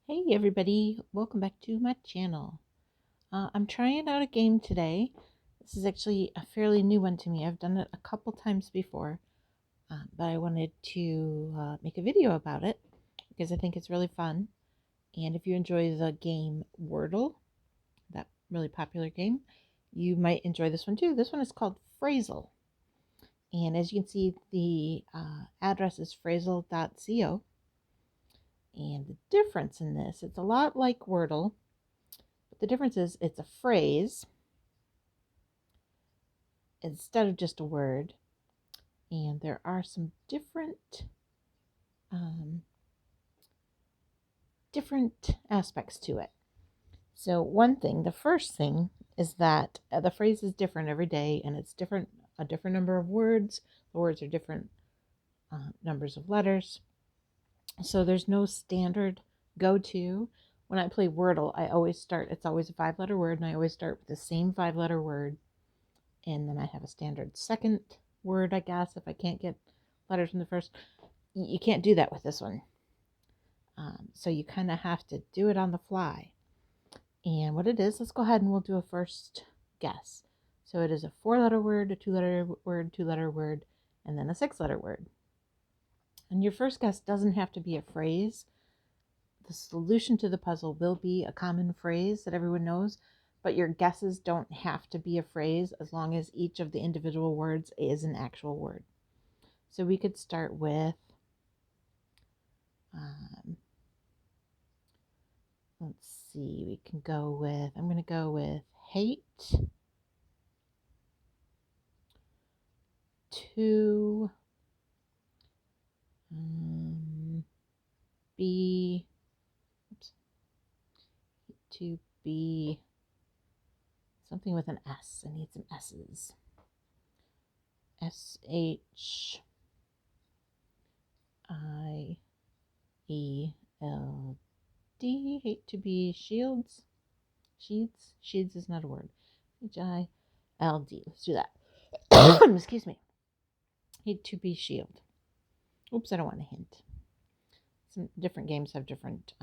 Hey everybody, welcome back to my channel. I'm trying out a game today. This is actually a fairly new one to me. I've done it a couple times before, but I wanted to make a video about it because I think it's really fun. And if you enjoy the game Wordle, that really popular game, you might enjoy this one too. This one is called PHRAZLE. And as you can see, the address is phrazle.co. And the difference in this, it's a lot like Wordle. The difference is it's a phrase instead of just a word, and there are some different aspects to it. So one thing, the first thing, is that the phrase is different every day, and it's a different number of words. The words are different numbers of letters. So there's no standard go-to. When I play Wordle, it's always a 5-letter word, and I always start with the same 5-letter word. And then I have a standard second word, I guess, if I can't get letters from the first. You can't do that with this one. So you kind of have to do it on the fly. And what it is, let's go ahead and we'll do a first guess. So it is a 4-letter word, a 2-letter word, 2-letter word, and then a 6-letter word. And your first guess doesn't have to be a phrase. The solution to the puzzle will be a common phrase that everyone knows, but your guesses don't have to be a phrase as long as each of the individual words is an actual word. So we could start with, let's see, I'm going to go with hate, to be, to be something with an S. I need some S's. SHIELD. Hate to be shields. Sheeds is not a word. HILD. Let's do that. Excuse me. Hate to be shield. Oops, I don't want a hint. Some different games have different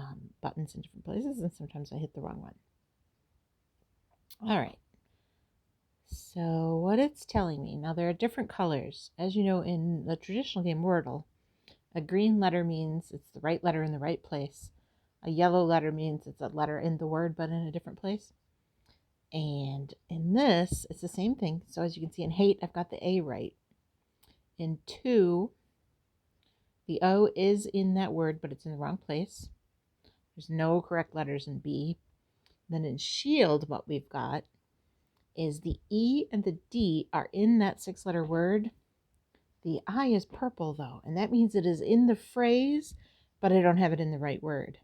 buttons in different places, and sometimes I hit the wrong one. All right. So what it's telling me, now there are different colors. As you know, in the traditional game Wordle, a green letter means it's the right letter in the right place. A yellow letter means it's a letter in the word but in a different place. And in this, it's the same thing. So as you can see in hate, I've got the A right. In to, the O is in that word, but it's in the wrong place. There's no correct letters in B. Then in shield, what we've got is the E and the D are in that 6-letter word. The I is purple, though, and that means it is in the phrase, but I don't have it in the right word.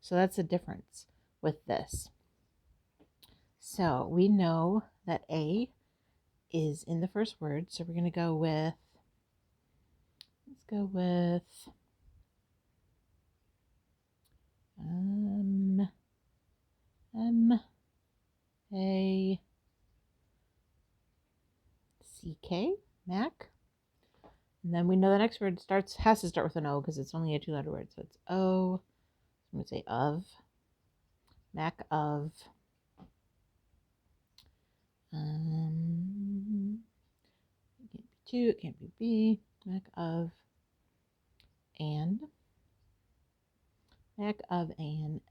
So that's the difference with this. So we know that A is in the first word, so we're going to go with, let's go with M-A-C-K, Mac. And then we know the next word has to start with an O because it's only a 2-letter word. So it's O. I'm going to say of. Mac of. It can't be 2. It can't be B. Mac of. And. Mac of and.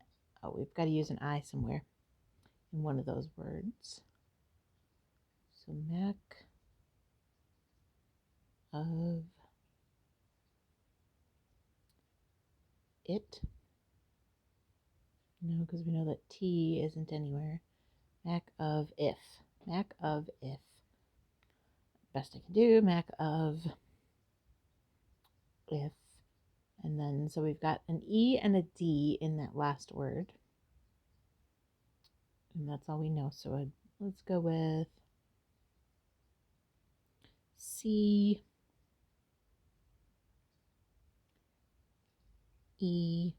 Oh, we've got to use an I somewhere in one of those words. So Mac of it. No, because we know that T isn't anywhere. Mac of if. Mac of if. Best I can do. Mac of if. And then, so we've got an E and a D in that last word. And that's all we know. So let's go with C, E.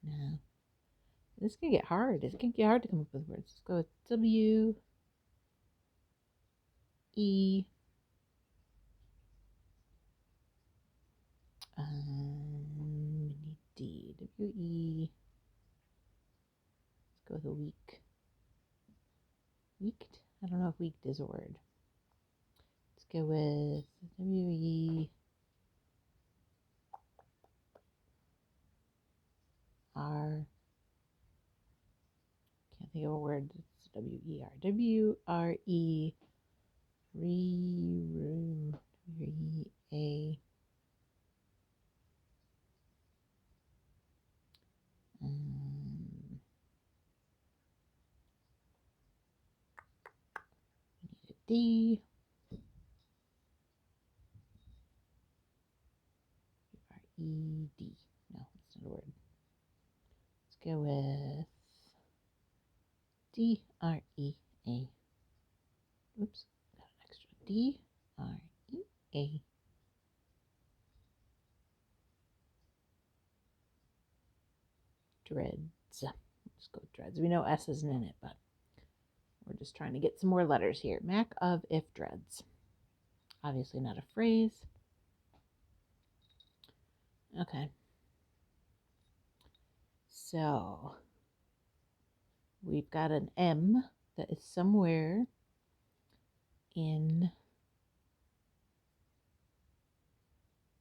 No. This can get hard. It's going to get hard to come up with words. Let's go with W, E, we need D. W-E. Let's go with a week. Weeked? I don't know if weeked is a word. Let's go with W-E. R. Can't think of a word that's W-E-R. W-R-E. Re-A. D. R-E-D. No, that's not a word. Let's go with D-R-E-A. Oops, got an extra. D-R-E-A. Dreads. Let's go with dreads. We know S isn't in it, but we're just trying to get some more letters here. Mac of if dreads. Obviously not a phrase. Okay. So we've got an M that is somewhere in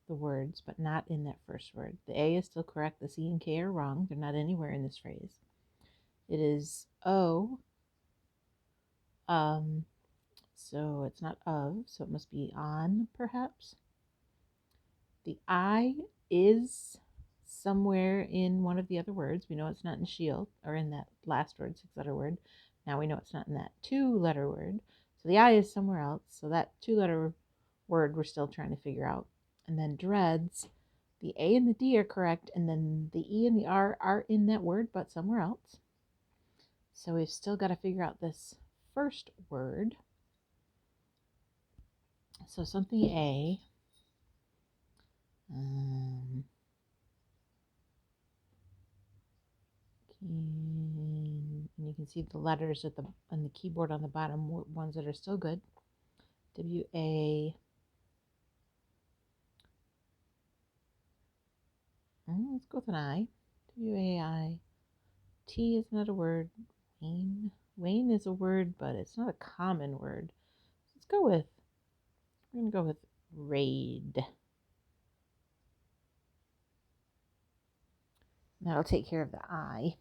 the words, but not in that first word. The A is still correct. The C and K are wrong. They're not anywhere in this phrase. It is O. So it's not of, so it must be on, perhaps. The I is somewhere in one of the other words. We know it's not in shield, or in that last word, 6-letter word. Now we know it's not in that 2-letter word. So the I is somewhere else. So that 2-letter word we're still trying to figure out. And then dreads, the A and the D are correct, and then the E and the R are in that word, but somewhere else. So we've still got to figure out this first word. So something A. And you can see the letters on the keyboard on the bottom, ones that are still good. W-A. Let's go with an I. W-A-I. T is not a word. Wayne. Wayne is a word, but it's not a common word. We're going to go with raid. That'll take care of the I.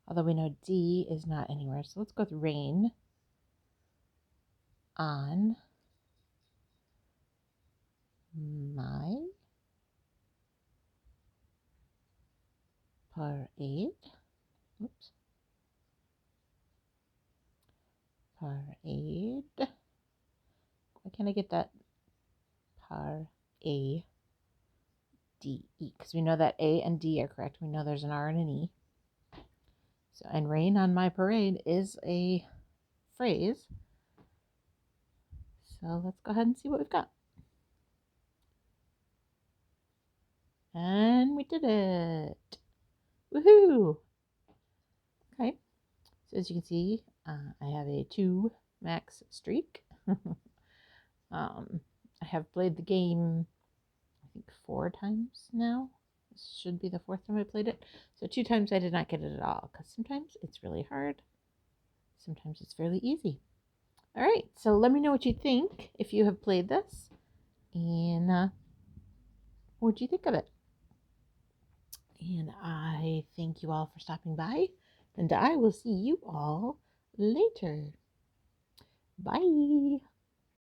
Although we know D is not anywhere. So let's go with rain. On. My. Parade. Oops. Parade. Why can't I get that? Parade. D-E. Because we know that A and D are correct. We know there's an R and an E. So, and rain on my parade is a phrase. So let's go ahead and see what we've got. And we did it. Woohoo! Okay. So as you can see, I have a 2 max streak. I have played the game, I think 4 times now. This should be the 4th time I played it. So 2 times I did not get it at all, because sometimes it's really hard. Sometimes it's fairly easy. All right, so let me know what you think if you have played this. And what do you think of it? And I thank you all for stopping by. And I will see you all later. Bye.